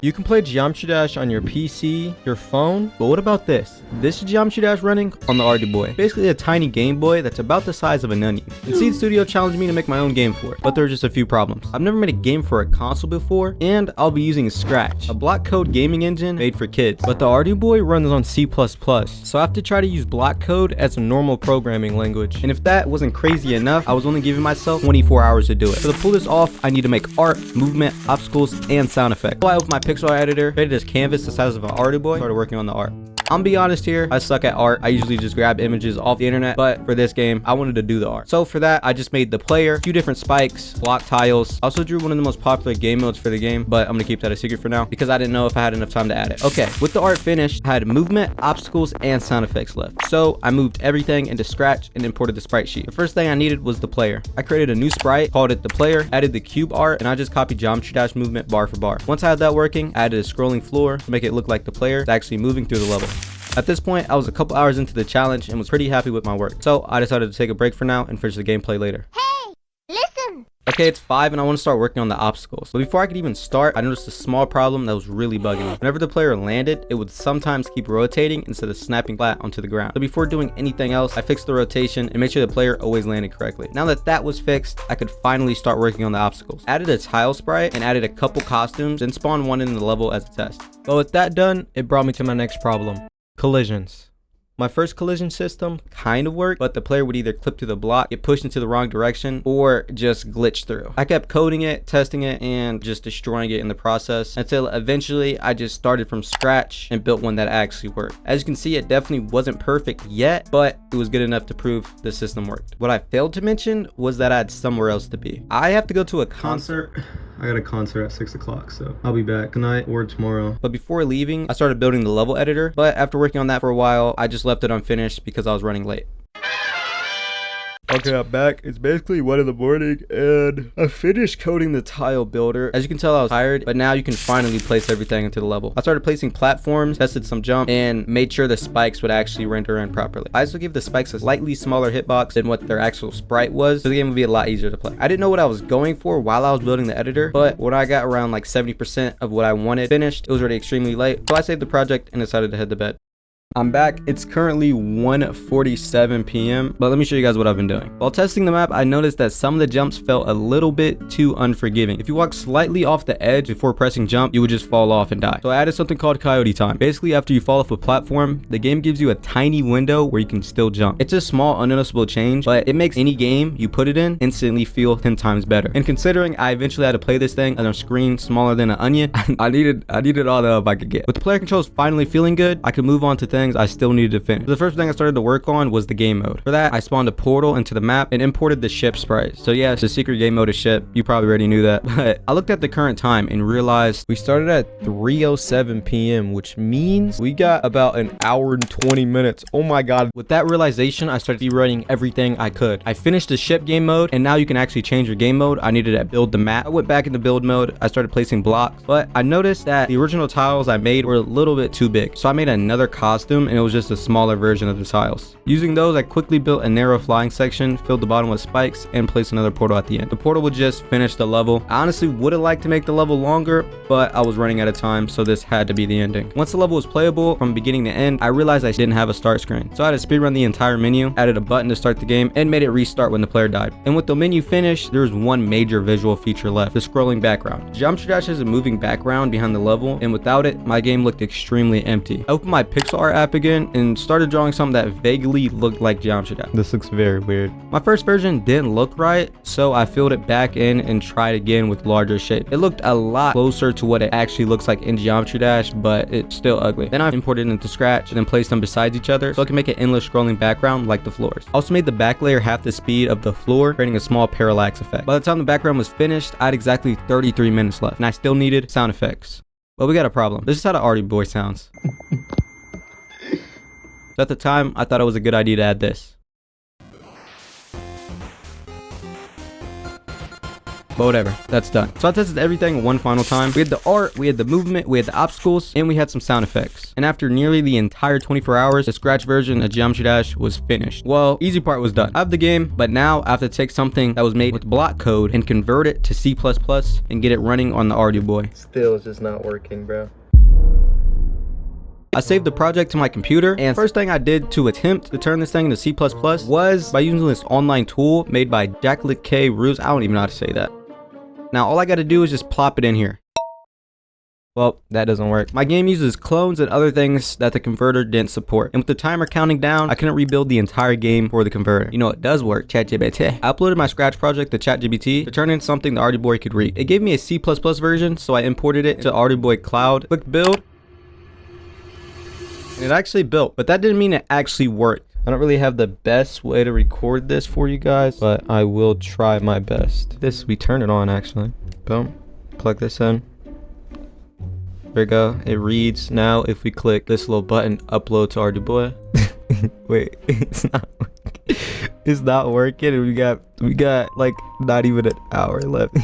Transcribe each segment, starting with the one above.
You can play Geometry Dash on your PC, your phone, but what about this? This is Geometry Dash running on the ardubo. Basically a tiny Game Boy that's about the size of an onion. And Seed Studio challenged me to make my own game for it, but there are just a few problems. I've never made a game for a console before, and I'll be using Scratch, a block code gaming engine made for kids. But the ardubo runs on C++, so I have to try to use block code as a normal programming language. And if that wasn't crazy enough, I was only giving myself 24 hours to do it. So to pull this off, I need to make art, movement, obstacles, and sound effects. So I opened my pixel art editor, created this canvas the size of an ardubo, started working on the art. I'm be honest here, I suck at art. I usually just grab images off the internet, but for this game, I wanted to do the art. So for that, I just made the player, a few different spikes, block tiles. I also drew one of the most popular game modes for the game, but I'm gonna keep that a secret for now because I didn't know if I had enough time to add it. Okay, with the art finished, I had movement, obstacles, and sound effects left. So I moved everything into Scratch and imported the sprite sheet. The first thing I needed was the player. I created a new sprite, called it the player, added the cube art, and I just copied Geometry Dash movement bar for bar. Once I had that working, I added a scrolling floor to make it look like the player is actually moving through the level. At this point, I was a couple hours into the challenge and was pretty happy with my work. So I decided to take a break for now and finish the gameplay later. Hey, listen! Okay, it's 5 and I want to start working on the obstacles. But before I could even start, I noticed a small problem that was really bugging me. Whenever the player landed, it would sometimes keep rotating instead of snapping flat onto the ground. So before doing anything else, I fixed the rotation and made sure the player always landed correctly. Now that that was fixed, I could finally start working on the obstacles. Added a tile sprite and added a couple costumes and spawned one in the level as a test. But with that done, it brought me to my next problem. Collisions. My first collision system kind of worked, but the player would either clip to the block, get pushed into the wrong direction, or just glitch through. I kept coding it, testing it, and just destroying it in the process until eventually I just started from scratch and built one that actually worked. As you can see, it definitely wasn't perfect yet, but it was good enough to prove the system worked. What I failed to mention was that I had somewhere else to be. I have to go to a concert. I got a concert at 6 o'clock, so I'll be back tonight or tomorrow. But before leaving, I started building the level editor, but after working on that for a while, I just left it unfinished because I was running late. Okay, I'm back. It's basically 1 in the morning and I finished coding the tile builder. As you can tell, I was tired, but now you can finally place everything into the level. I started placing platforms, tested some jump, and made sure the spikes would actually render in properly. I also gave the spikes a slightly smaller hitbox than what their actual sprite was, so the game would be a lot easier to play. I didn't know what I was going for while I was building the editor, but when I got around like 70% of what I wanted finished, it was already extremely late, so I saved the project and decided to head to bed. I'm back. It's currently 1:47 p.m. but let me show you guys what I've been doing. While testing the map, I noticed that some of the jumps felt a little bit too unforgiving. If you walk slightly off the edge before pressing jump, you would just fall off and die. So I added something called coyote time. Basically, after you fall off a platform, the game gives you a tiny window where you can still jump. It's a small unnoticeable change, but it makes any game you put it in instantly feel 10 times better. And considering I eventually had to play this thing on a screen smaller than an onion, I needed all the help I could get. With the player controls finally feeling good, I could move on to things I still needed to finish. The first thing I started to work on was the game mode. For that, I spawned a portal into the map and imported the ship sprite. So yeah, it's a secret game mode of ship. You probably already knew that. But I looked at the current time and realized we started at 3:07 p.m., which means we got about an hour and 20 minutes. Oh my god. With that realization, I started rewriting everything I could. I finished the ship game mode, and now you can actually change your game mode. I needed to build the map. I went back into build mode. I started placing blocks, but I noticed that the original tiles I made were a little bit too big. So I made another costume, and it was just a smaller version of the tiles. Using those, I quickly built a narrow flying section, filled the bottom with spikes, and placed another portal at the end. The portal would just finish the level. I honestly would have liked to make the level longer, but I was running out of time, so this had to be the ending. Once the level was playable from beginning to end, I realized I didn't have a start screen. So I had to speedrun the entire menu, added a button to start the game, and made it restart when the player died. And with the menu finished, there was one major visual feature left, the scrolling background. Geometry Dash has a moving background behind the level, and without it, my game looked extremely empty. I opened my pixel art app again and started drawing something that vaguely looked like Geometry Dash. This looks very weird. My first version didn't look right, so I filled it back in and tried again with larger shape. It looked a lot closer to what it actually looks like in Geometry Dash, but it's still ugly. Then I imported it into Scratch and then placed them beside each other so I can make an endless scrolling background like the floors. I also made the back layer half the speed of the floor, creating a small parallax effect. By the time the background was finished, I had exactly 33 minutes left, and I still needed sound effects. But we got a problem. This is how the ardubo sounds. At the time, I thought it was a good idea to add this. But whatever, that's done. So I tested everything one final time. We had the art, we had the movement, we had the obstacles, and we had some sound effects. And after nearly the entire 24 hours, the scratch version of Geometry Dash was finished. Well, easy part was done. I have the game, but now I have to take something that was made with block code and convert it to C++ and get it running on the ardubo. Still, it's just not working, bro. I saved the project to my computer, and first thing I did to attempt to turn this thing into C++ was by using this online tool made by Jacqueline K. Ruse. I don't even know how to say that. Now, all I got to do is just plop it in here. Well, that doesn't work. My game uses clones and other things that the converter didn't support. And with the timer counting down, I couldn't rebuild the entire game for the converter. You know, it does work, ChatGPT. I uploaded my Scratch project to ChatGPT to turn into something the ardubo could read. It gave me a C++ version, so I imported it to ardubo cloud. Click build. It actually built, but that didn't mean it actually worked. I don't really have the best way to record this for you guys, but I will try my best. We turn it on actually. Boom. Plug this in. There we go. It reads. Now if we click this little button, upload to ardubo. Wait, it's not working. It's not working, and we got like not even an hour left.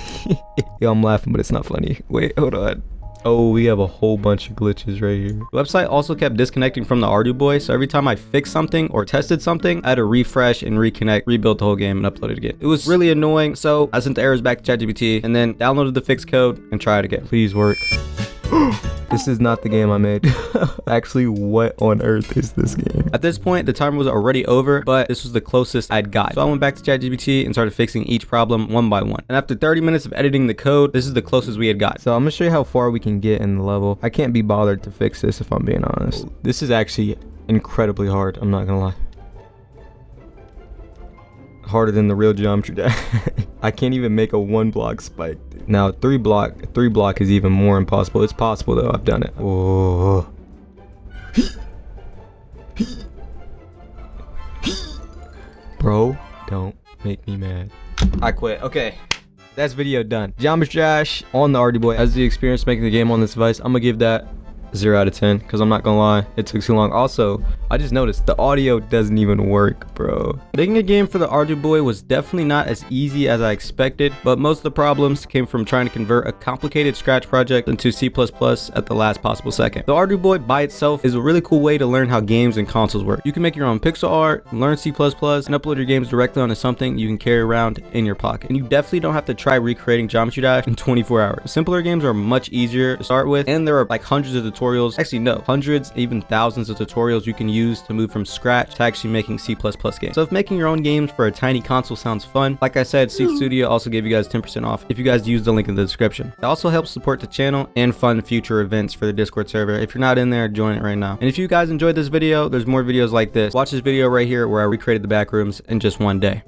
Yo, I'm laughing, but it's not funny. Wait, hold on. Oh, we have a whole bunch of glitches right here. The website also kept disconnecting from the ardubo, so every time I fixed something or tested something, I had to refresh and reconnect, rebuild the whole game, and upload it again. It was really annoying, so I sent the errors back to ChatGPT and then downloaded the fixed code and tried it again. Please work. This is not the game I made. Actually, what on earth is this game? At this point, the timer was already over, but this was the closest I'd got. So I went back to ChatGPT and started fixing each problem one by one. And after 30 minutes of editing the code, this is the closest we had got. So I'm gonna show you how far we can get in the level. I can't be bothered to fix this if I'm being honest. This is actually incredibly hard, I'm not gonna lie. Harder than the real Geometry Dash. I can't even make a 1-block spike. Now 3-block is even more impossible. It's possible though, I've done it. Oh. Bro, don't make me mad. I quit. Okay, that's video done. Geometry Dash on the ardubo. As the experience making the game on this device, I'm gonna give that 0 out of 10 because I'm not gonna lie, it took too long. Also, I just noticed the audio doesn't even work, bro. Making a game for the ardubo was definitely not as easy as I expected, but most of the problems came from trying to convert a complicated Scratch project into C++ at the last possible second. The ardubo by itself is a really cool way to learn how games and consoles work. You can make your own pixel art, learn C++, and upload your games directly onto something you can carry around in your pocket. And you definitely don't have to try recreating Geometry Dash in 24 hours. Simpler games are much easier to start with, and there are like hundreds of tutorials, actually no, hundreds, even thousands of tutorials you can use to move from scratch to actually making C++ games. So if making your own games for a tiny console sounds fun, like I said, Seed Studio also gave you guys 10% off if you guys use the link in the description. It also helps support the channel and fund future events for the Discord server. If you're not in there, join it right now. And if you guys enjoyed this video, there's more videos like this. Watch this video right here where I recreated the back rooms in just one day.